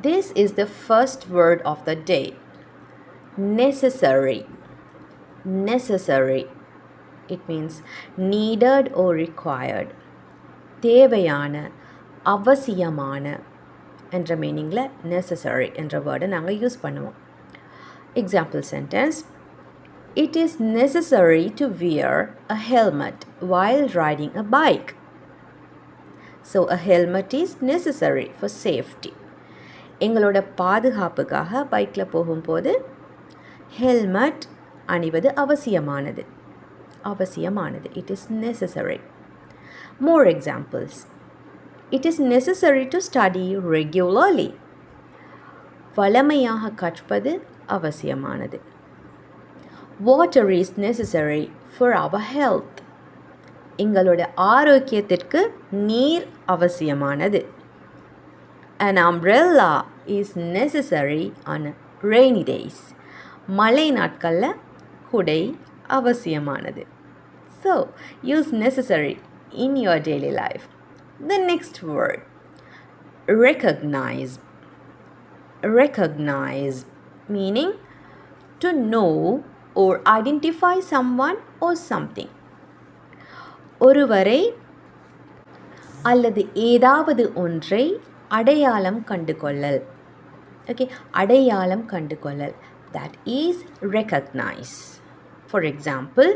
This is the first word of the day. Necessary. Necessary. It means needed or required. தேவையான, அவசியமான என்ற மீனிங்கில் necessary என்ற வேர்டை நாங்கள் யூஸ் பண்ணுவோம். Example sentence. It is necessary to wear a helmet while riding a bike. So a helmet is necessary for safety. எங்களோட பாதுகாப்புக்காக பைக்கில் போகும்போது ஹெல்மெட் அணிவது அவசியமானது. அவசியமானது. It is necessary. More examples. It is necessary to study regularly. வழமையாக கற்பது அவசியமானது. Water is necessary for our health. எங்களோட ஆரோக்கியத்திற்கு நீர் அவசியமானது. An umbrella is necessary on rainy days. மழை நாட்களில் குடை அவசியமானது. So, use necessary in your daily life. The next word, recognize. Recognize, meaning to know or identify someone or something. ஒருவரை அல்லது ஏதாவது ஒன்றை அடையாளம் கண்டுகொள்ளல். Okay, அடையாளம் கண்டுகொள்ளல். That is recognize. For example,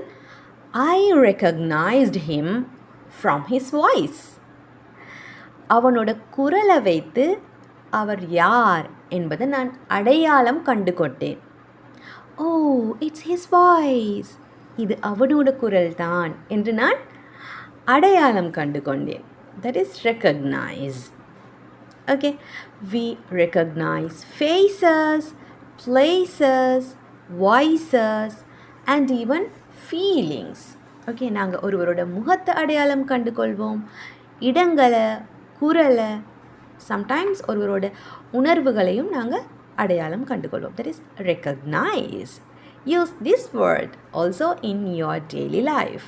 I recognized him from his voice. அவனோட குரலை வைத்து அவர் யார் என்பதை நான் அடையாளம் கண்டுகொண்டேன். Oh, it's his voice. இது அவனோட குரல் தான் என்று நான் அடையாளம் கண்டுகொண்டேன். That is recognize. Okay, we recognize faces, places, voices and even feelings. Okay, நாங்கள் ஒருவரோட முகத்தை அடையாளம் கண்டுகொள்வோம், இடங்களை, குரலை, சம்டைம்ஸ் ஒருவரோட உணர்வுகளையும் நாங்கள் அடையாளம் கண்டுகொள்வோம். That is recognize. Use this word also in your daily life.